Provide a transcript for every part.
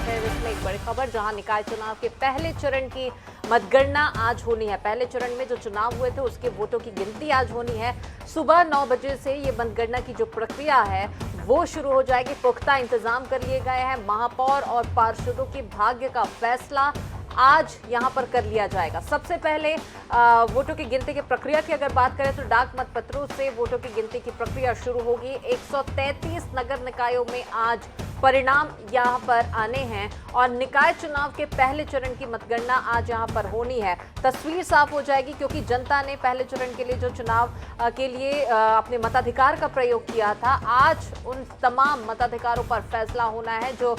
है इसमें एक बड़ी खबर, जहां निकाय चुनाव के पहले चरण की मतगणना आज होनी है। पहले चरण में जो चुनाव हुए थे उसके वोटों की गिनती आज होनी है। सुबह 9 बजे से ये मतगणना की जो प्रक्रिया है वो शुरू हो जाएगी। पुख्ता इंतजाम कर लिए गए हैं। महापौर और पार्षदों के भाग्य का फैसला आज यहां पर कर लिया जाएगा। सबसे पहले वोटों की गिनती की प्रक्रिया की अगर बात करें तो डाक मतपत्रों से वोटों की गिनती की प्रक्रिया शुरू होगी। 133 नगर निकायों में आज परिणाम यहां पर आने हैं और निकाय चुनाव के पहले चरण की मतगणना आज यहां पर होनी है। तस्वीर साफ हो जाएगी क्योंकि जनता ने पहले चरण के लिए जो चुनाव के लिए अपने मताधिकार का प्रयोग किया था, आज उन तमाम मताधिकारों पर फैसला होना है। जो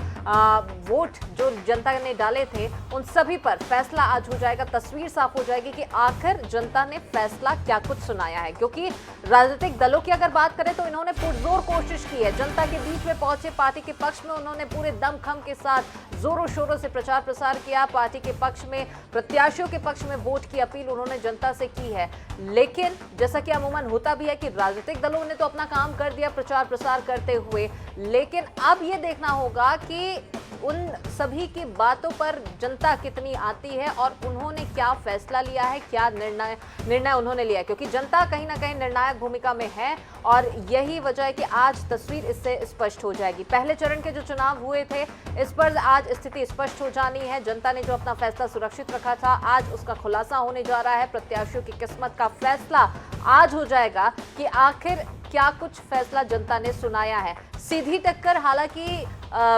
वोट जो जनता ने डाले थे उन सभी पर फैसला आज हो जाएगा। तस्वीर साफ हो जाएगी कि आखिर जनता ने फैसला क्या कुछ सुनाया है, क्योंकि राजनीतिक दलों की अगर बात करें तो इन्होंने पुरजोर कोशिश की है। जनता के बीच में पहुंचे, पार्टी के पक्ष में उन्होंने पूरे दमखम के साथ जोरों शोरों से प्रचार प्रसार किया। पार्टी के पक्ष में, प्रत्याशियों के पक्ष में वोट की अपील उन्होंने जनता से की है। लेकिन जैसा कि अमूमन होता भी है कि राजनीतिक दलों ने तो अपना काम कर दिया प्रचार प्रसार करते हुए, लेकिन अब ये देखना होगा कि उन सभी की बातों पर जनता कितनी आती है और उन्होंने क्या फैसला लिया है, क्या निर्णय उन्होंने लिया है, क्योंकि जनता कहीं ना कहीं निर्णायक भूमिका में है और यही वजह है कि आज तस्वीर इससे स्पष्ट हो जाएगी। पहले चरण के जो चुनाव हुए थे इस पर आज स्थिति स्पष्ट हो जानी है। जनता ने जो अपना फैसला सुरक्षित रखा था आज उसका खुलासा होने जा रहा है। प्रत्याशियों की किस्मत का फैसला आज हो जाएगा कि आखिर क्या कुछ फैसला जनता ने सुनाया है। सीधी टक्कर हालांकि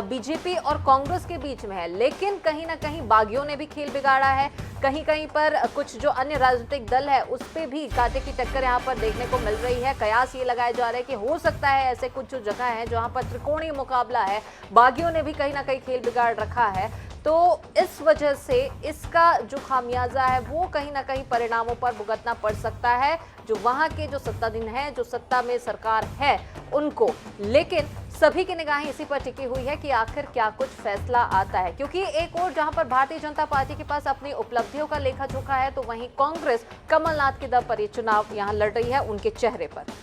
बीजेपी और कांग्रेस के बीच में है, लेकिन कहीं ना कहीं बागियों ने भी खेल बिगाड़ा है। कहीं कहीं पर कुछ जो अन्य राजनीतिक दल है उस पे भी कांटे की टक्कर यहां पर देखने को मिल रही है। कयास ये लगाए जा रहे हैं कि हो सकता है ऐसे कुछ जो जगह है जहां पर त्रिकोणीय मुकाबला है, बागियों ने भी कहीं ना कहीं खेल बिगाड़ रखा है। तो इस वजह से इसका जो खामियाजा है वो कहीं ना कहीं परिणामों पर भुगतना पड़ सकता है, जो वहां के जो सत्ताधीन है, जो सत्ता में सरकार है उनको। लेकिन सभी की निगाहें इसी पर टिकी हुई है कि आखिर क्या कुछ फैसला आता है, क्योंकि एक और जहां पर भारतीय जनता पार्टी के पास अपनी उपलब्धियों का लेखा जोखा है, तो वहीं कांग्रेस कमलनाथ के दम पर ये चुनाव यहां लड़ रही है उनके चेहरे पर।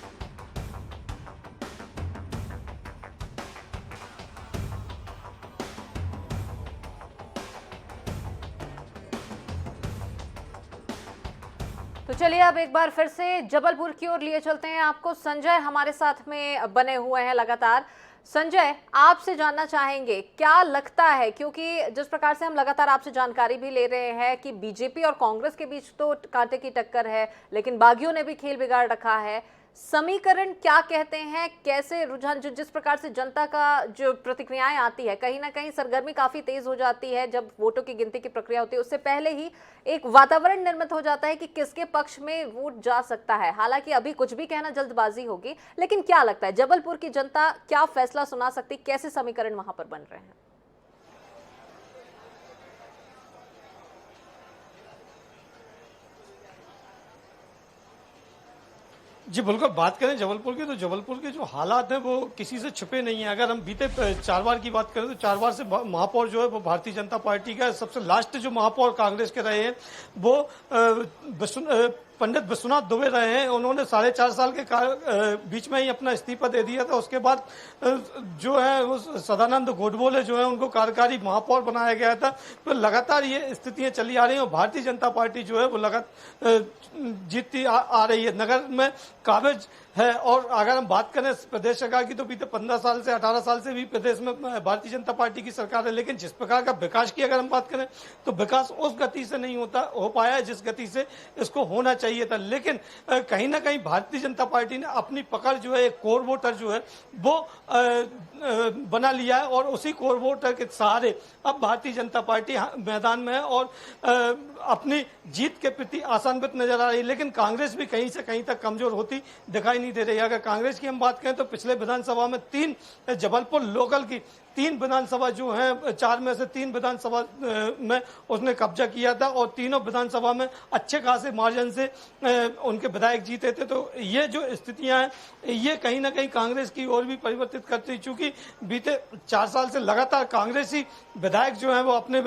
तो चलिए अब एक बार फिर से जबलपुर की ओर लिए चलते हैं आपको। संजय हमारे साथ में बने हुए हैं लगातार। संजय, आपसे जानना चाहेंगे क्या लगता है, क्योंकि जिस प्रकार से हम लगातार आपसे जानकारी भी ले रहे हैं कि बीजेपी और कांग्रेस के बीच तो कांटे की टक्कर है, लेकिन बागियों ने भी खेल बिगाड़ रखा है। समीकरण क्या कहते हैं, कैसे रुझान, जिस प्रकार से जनता का जो प्रतिक्रियाएं आती है, कहीं ना कहीं सरगर्मी काफी तेज हो जाती है जब वोटों की गिनती की प्रक्रिया होती है। उससे पहले ही एक वातावरण निर्मित हो जाता है कि किसके पक्ष में वोट जा सकता है। हालांकि अभी कुछ भी कहना जल्दबाजी होगी, लेकिन क्या लगता है जबलपुर की जनता क्या फैसला सुना सकती, कैसे समीकरण वहां पर बन रहे हैं? जी बिल्कुल, बात करें जबलपुर की तो जबलपुर के जो हालात हैं वो किसी से छुपे नहीं है। अगर हम बीते 4 बार की बात करें तो 4 बार से महापौर जो है वो भारतीय जनता पार्टी का, सबसे लास्ट जो महापौर कांग्रेस के रहे हैं वो पंडित विश्वनाथ दुबे रहे हैं। उन्होंने 4.5 साल के बीच में ही अपना इस्तीफा दे दिया था। उसके बाद जो है वो सदानंद गोडबोले जो है उनको कार्यकारी महापौर बनाया गया था। तो लगातार ये स्थितियां चली आ रही हैं और भारतीय जनता पार्टी जो है वो लगातार जीतती आ रही है। नगर में काबिज है। और अगर हम बात करें प्रदेश सरकार की तो बीते 15 साल से 18 साल से भी प्रदेश में भारतीय जनता पार्टी की सरकार है, लेकिन जिस प्रकार का विकास की अगर हम बात करें तो विकास उस गति से नहीं हो पाया है जिस गति से इसको होना चाहिए था। लेकिन कहीं ना कहीं भारतीय जनता पार्टी ने अपनी पकड़ जो है, एक कोर वोटर जो है वो बना लिया है और उसी कोर वोटर के सहारे अब भारतीय जनता पार्टी मैदान में है और अपनी जीत के प्रति आशान्वित नजर आ रही है। लेकिन कांग्रेस भी कहीं से कहीं तक कमजोर होती दिखाई नहीं दे रही है। अगर कांग्रेस की हम बात करें तो पिछले विधानसभा में 3 जबलपुर लोकल की 3 विधानसभा जो है, 4 में से 3 विधानसभा में उसने कब्जा किया था और तीनों विधानसभा में अच्छे खासे मार्जिन से उनके विधायक जीते थे। तो ये जो स्थितियां हैं ये कहीं ना कहीं कांग्रेस की ओर भी परिवर्तित करती, चूंकि बीते 4 साल से लगातार कांग्रेसी विधायक जो है वो अपने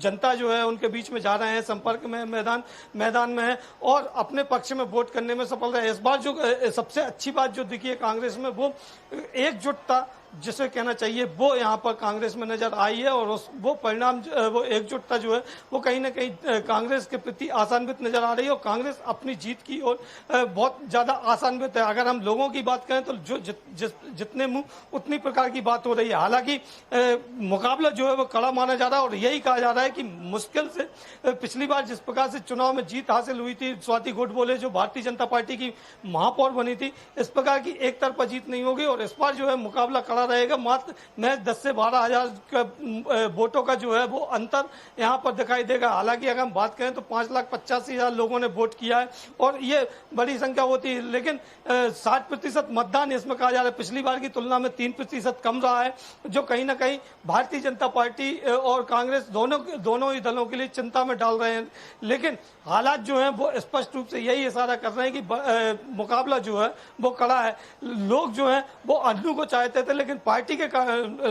जनता जो है उनके बीच में जा रहे हैं, संपर्क में मैदान में है और अपने पक्ष में वोट करने में सफल रहे। इस बार जो सबसे अच्छी बात जो दिखी है कांग्रेस में वो एकजुटता जिसे कहना चाहिए वो यहाँ पर कांग्रेस में नजर आई है, और वो परिणाम वो एकजुटता जो है वो कहीं ना कहीं कांग्रेस के प्रति आशान्वित नजर आ रही है, और कांग्रेस अपनी जीत की ओर बहुत ज्यादा आशान्वित है। अगर हम लोगों की बात करें तो जो जितने मुंह उतनी प्रकार की बात हो रही है। हालांकि मुकाबला जो है वो कड़ा माना जा रहा है, और यही कहा जा रहा है कि मुश्किल से पिछली बार जिस प्रकार से चुनाव में जीत हासिल हुई थी स्वाति गोडबोले जो भारतीय जनता पार्टी की महापौर बनी थी, इस प्रकार की एक तरफा जीत नहीं होगी, और इस बार जो है मुकाबला कड़ा रहेगा। मात्र महज 10 से 12 हजार वोटों का जो है वो अंतर यहाँ पर दिखाई देगा। हालांकि अगर हम बात करें तो 5,85,000 लोगों ने वोट किया है, और ये बड़ी संख्या होती है, लेकिन 60% मतदान इसमें कहा जा रहा है पिछली बार की तुलना में 3% कम रहा है, जो कहीं ना कहीं भारतीय जनता पार्टी और कांग्रेस दोनों ही दलों के लिए चिंता में डाल रहे हैं। लेकिन हालात जो हैं वो स्पष्ट रूप से यही इशारा कर रहे हैं कि मुकाबला जो है वो कड़ा है। लोग जो हैं वो अन्नू को चाहते थे, लेकिन पार्टी के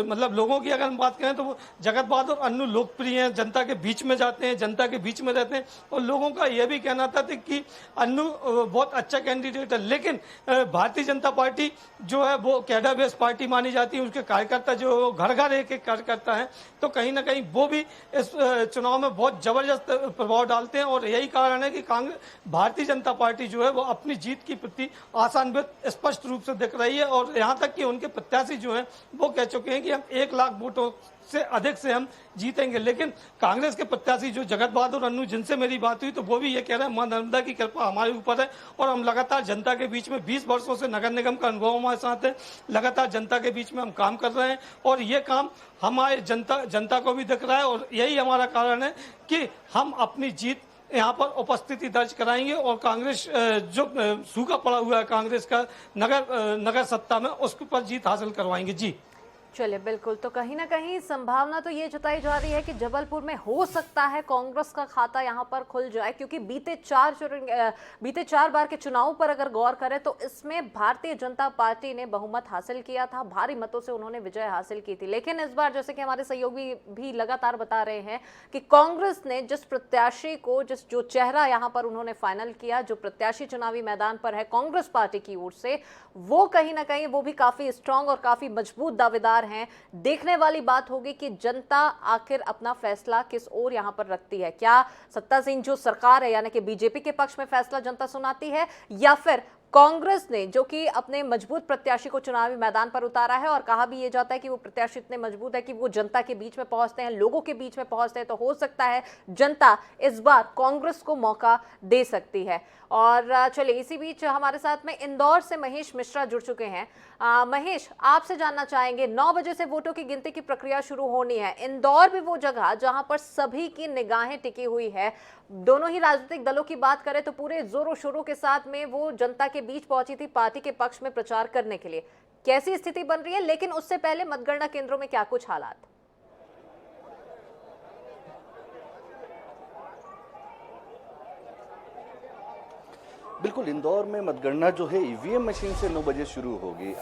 मतलब लोगों की अगर हम बात करें तो वो जगत बहादुर अन्नू लोकप्रिय हैं, जनता के बीच में जाते हैं, जनता के बीच में रहते हैं, और लोगों का यह भी कहना था कि अन्नू बहुत अच्छा कैंडिडेट है। लेकिन भारतीय जनता पार्टी जो है वो कैडर बेस पार्टी मानी जाती है, उसके कार्यकर्ता जो घर घर एक कार्यकर्ता है, तो कहीं ना कहीं वो भी इस चुनाव में बहुत जबरदस्त प्रभाव डालते हैं, और यही कारण है कि भारतीय जनता पार्टी जो है वो अपनी जीत की प्रति आशान्वित स्पष्ट रूप से दिख रही है, और यहां तक कि उनके प्रत्याशी जो हैं वो कह चुके हैं कि हम 1 लाख वोटों से अधिक से हम जीतेंगे। लेकिन कांग्रेस के प्रत्याशी जो जगत बहादुर अन्नू जिनसे मेरी बात हुई तो वो भी ये कह रहे हैं मां नर्मदा की कृपा हमारे ऊपर है, और हम लगातार जनता के बीच में 20 वर्षों से नगर निगम का अनुभव हमारे साथ है, लगातार जनता के बीच में हम काम कर रहे हैं, और ये काम हमारे जनता को भी दिख रहा है, और यही हमारा कारण है कि हम अपनी जीत यहाँ पर उपस्थिति दर्ज कराएंगे, और कांग्रेस जो सूखा पड़ा हुआ है कांग्रेस का नगर सत्ता में, उसके पर जीत हासिल करवाएंगे। जी चलिए, बिल्कुल। तो कहीं ना कहीं संभावना तो ये जताई जा रही है कि जबलपुर में हो सकता है कांग्रेस का खाता यहां पर खुल जाए, क्योंकि बीते 4 बार के चुनाव पर अगर गौर करें तो इसमें भारतीय जनता पार्टी ने बहुमत हासिल किया था, भारी मतों से उन्होंने विजय हासिल की थी। लेकिन इस बार जैसे कि हमारे सहयोगी भी लगातार बता रहे हैं कि कांग्रेस ने जिस प्रत्याशी को जो चेहरा यहां पर उन्होंने फाइनल किया, जो प्रत्याशी चुनावी मैदान पर है कांग्रेस पार्टी की ओर से, वो कहीं ना कहीं वो भी काफी स्ट्रांग और काफी मजबूत दावेदार हैं। देखने वाली बात होगी कि जनता आखिर अपना फैसला किस ओर यहां पर रखती है। क्या सत्तासीन जो सरकार है यानी कि बीजेपी के पक्ष में फैसला जनता सुनाती है, या फिर कांग्रेस ने जो कि अपने मजबूत प्रत्याशी को चुनावी मैदान पर उतारा है, और कहा भी ये जाता है कि वो प्रत्याशी इतने मजबूत है कि वो जनता के बीच में पहुंचते हैं, लोगों के बीच में पहुंचते हैं, तो हो सकता है जनता इस बार कांग्रेस को मौका दे सकती है। और चलिए, इसी बीच हमारे साथ में इंदौर से महेश मिश्रा जुड़ चुके हैं। महेश, आपसे जानना चाहेंगे, 9 बजे से वोटों की गिनती की प्रक्रिया शुरू होनी है। इंदौर भी वो जगह जहां पर सभी की निगाहें टिकी हुई है, दोनों ही राजनीतिक दलों की बात करें तो पूरे जोरों शोरों के साथ में वो जनता के बीच पहुंची थी पार्टी के पक्ष में प्रचार करने के लिए। कैसी स्थिति बन रही है, लेकिन उससे पहले मतगणना केंद्रों में क्या कुछ हालात? बिल्कुल, इंदौर में मतगणना जो है ईवीएम मशीन से 9 बजे शुरू होगी।